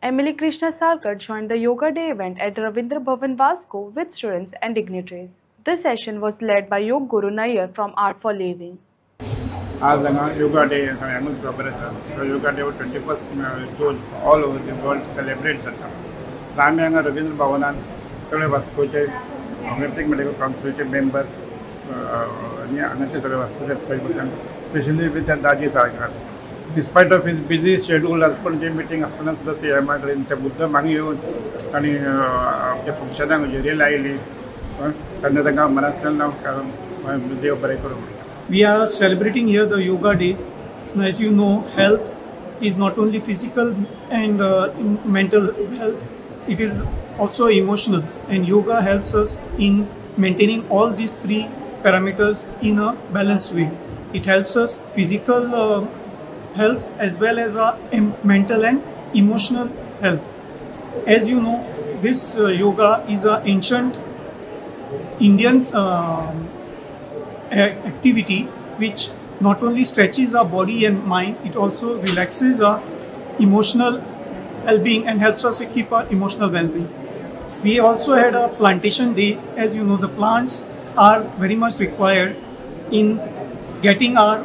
Emily Krishna Sarkar joined the Yoga Day event at Ravindra Bhavan Vasco with students and dignitaries. This session was led by Yog Guru Nair from Art for Living. आज yoga day सगळ्यांकूच खबर आसा. Yoga day 21 June all over the world celebrate जाता. आमी हांगा रवींद्र भवनान सगळे वास्कोचे होमिओपॅथिक मेडिकल काउन्सिलचे मेंबर्स आनी हांगाचे सगळे वास्कोचे specially with Daji Salkar. Despite of his busy schedule पण जे मिटींग आसतना सुद्दां CMA कडेन ते मुद्दम हांगा येवन आनी आमच्या फंक्शनाक हजेरी लायली तेन्ना तांकां मनांतल्यान हांव देव बरें करूं. We are celebrating here the Yoga Day. As you know, health is not only physical and mental health, it is also emotional, and yoga helps us in maintaining all these three parameters in a balanced way. It helps us physical health as well as mental and emotional health. As you know, this yoga is an ancient Indian activity which not only stretches our body and mind, it also relaxes our emotional well-being and helps us to keep our emotional well-being. We also had a plantation day. As you know, the plants are very much required in getting our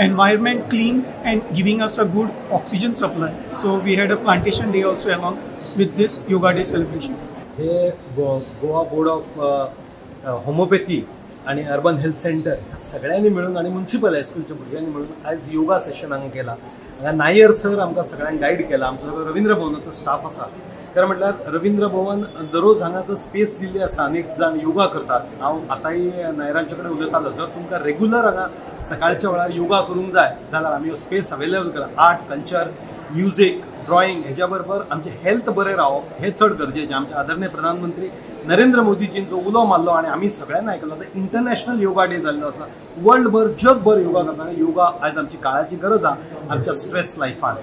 environment clean and giving us a good oxygen supply. So we had a plantation day also along with this Yoga Day celebration. हे Goa board of homeopathy आणि urban health centre ह्या सगळ्यांनी मिळून आणि municipal हायस्कूलच्या भुरग्यांनी मिळून आज योगा सेशन हांगा केला. हांगा नायर सर आमकां सगळ्यांक गायड केला. आमचो सगळो रवींद्र भवनाचो स्टाफ आसा. कारण म्हटल्यार रवींद्र भवन दररोज हांगासर स्पेस दिल्ली आसा. अनेक जाण योगा करतात. हांव आतांय नायरांचे कडेन उलयतालो, जर तुमकां रेग्युलर हांगा सकाळच्या वेळार योगा करूंक जाय जाल्यार आमी हो स्पेस अवेलेबल केला. आर्ट, कल्चर, म्युझिक, ड्रॉइंग हेज्या बरोबर आमचें हेल्थ बरें रावप हें चड गरजेचें. आमचे आदरणीय प्रधानमंत्री नरेंद्र मोदीजीन जो उलो मारलो आणि आम्ही सगळ्यांना आयकलो, तर इंटरनॅशनल योगा डे जाल्लो आसा. वर्ल्डभर जगभर योगा करता. योगा आयज आमची काळाची गरज आहा आमच्या स्ट्रेस लायफान.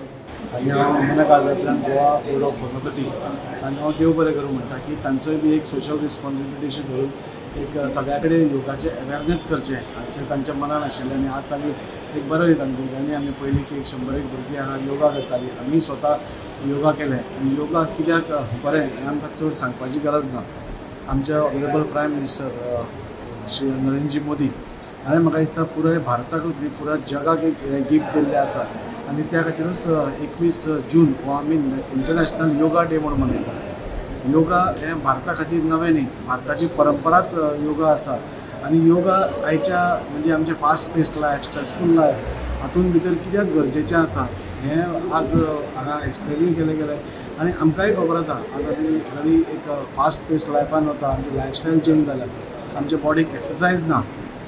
आनी हांव मना काळजांतल्यान गोवा बोर्ड ऑफ होमिओपॅथी आनी हांव देव बरें करूं म्हणटा की तांचोय बी एक सोशल रिस्पॉन्सिबिलिटी अशी धरून एक सगळ्या कडेन योगाचें अवेरनेस करचें हाचें तांच्या मनान आशिल्लें. आनी आज तांणी एक बरें तांच्या भुरग्यांनी आमी पयलीं की 100 भुरगीं हांगा योगा करतालीं. आमी स्वता योगा केलें. आनी योगा कित्याक बरें हें आमकां चड सांगपाची गरज ना. आमचे honourable prime minister Shri Narendraji Modi हांवें म्हाका दिसता पुराय भारताकूच न्ही पुराय जगाक एक गिफ्ट दिल्लें आसा. आनी त्या खातीरूच 21 जून हो आमी इंटरनॅशनल योगा डे म्हणून मनयतात. योगा हें भारता खातीर नवें न्ही, भारताची परंपराच योगा आसा. आनी योगा आयच्या म्हणजे आमचें fast paced life, stressful life हातूंत भितर कित्याक गरजेचें आसा हें आज हांगा एक्सप्लेन केलें गेलें. आनी आमकांय खबर आसा आज आमी जरी एक फास्ट पेस्ड लायफान वता, आमची लायफस्टायल चेंज जाल्या, आमच्या बॉडीक एक्सरसायज ना.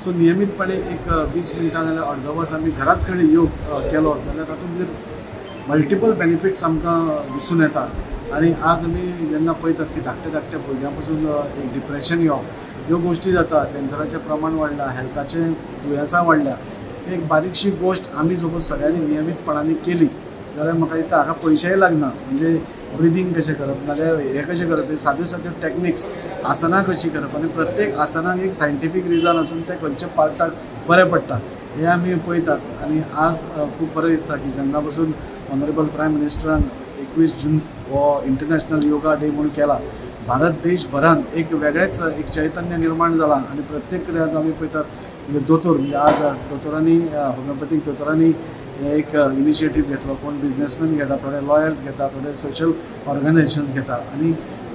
सो नियमीतपणे एक 20 मिनटां नाल्यार अर्दवर आमी घराच कडेन योग केलो जाल्यार तातूंत भितर मल्टिपल बेनिफिट्स आमकां दिसून येता. आनी आज आमी जेन्ना पळयतात की धाकट्या भुरग्यां पासून एक डिप्रेशन येवप ह्यो गोश्टी जाता, कॅन्सराचें प्रमाण वाडलां, हेल्थाचें दुयेंसां वाडल्या. एक बारीकशी गोश्ट आमी सपोज सगळ्यांनी नियमीतपणांनी केली जाल्यार म्हाका दिसता हाका पयशेय लागना. म्हणजे ब्रिदींग कशें करप नाल्यार हें कशें करप, साद्यो टॅक्निक्स, आसनां कशीं करप. आनी प्रत्येक आसनाक एक सायंटिफीक रिजन आसून तें खंयच्या पार्टाक बरें पडटा हें आमी पळयतात. आनी आज खूब बरें दिसता की जेन्ना पासून ऑनरेबल प्रायम मिनिस्टरान 21 जून हो इंटरनॅशनल योगा डे म्हणून केला, भारत देशभरान एक वेगळेंच एक चैतन्य निर्माण जालां. आनी प्रत्येक कडेन आमी पळयतात दोतोर म्हणजे आज दोतोरांनी होमिओपॅथीक दोतोरांनी एक इनिशिएटीव घेतलो. कोण बिझनेसमॅन घेता, थोडे लॉयर्स घेता, थोडे सोशल ऑर्गनायजेशन्स घेता. आनी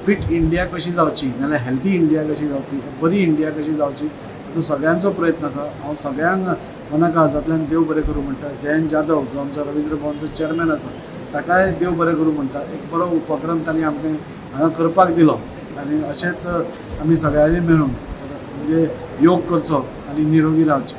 फिट इंडिया कशी जावची नाल्यार हेल्थी इंडिया कशी जावची, बरी इंडिया कशी जावची तो सगळ्यांचो प्रयत्न आसा. हांव सगळ्यांक मना काळजांतल्यान देव बरें करूं म्हणटा. जयंत जाधव जो आमचो रवींद्र भवनचो चेअरमॅन आसा ताकाय देव बरें करूं म्हणटा. एक बरो उपक्रम तांणी आमकां हांगा करपाक दिलो. आनी अशेंच आमी सगळ्यांनी मेळून म्हणजे योग करचो आनी निरोगी रावचें.